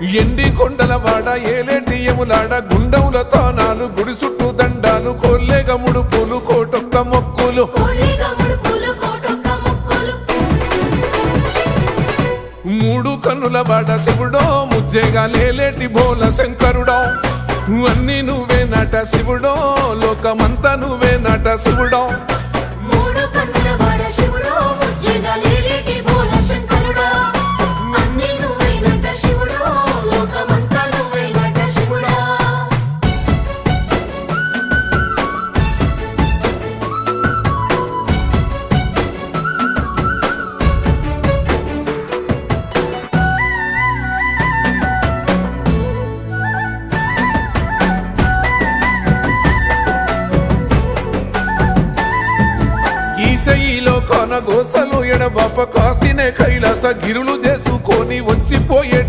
ఎండి కొండల వాడ ఏలేటియములాడ గుండముల తానాలు గుడి చుట్టూ దండాలు కోల్లేగ ముడుపులు కోటొక్క మొక్కులు మూడు కన్నుల వాడ శివుడో ముజ్జేగా లేలేటి బోల శంకరుడో అన్ని నువ్వే నట శివుడో లోకమంతా నువ్వే నట శివుడో ఈశయిలో కొన గోసలు ఎడబాప కాసినే కైలాస గిరులు చేసుకొని వచ్చిపోయేట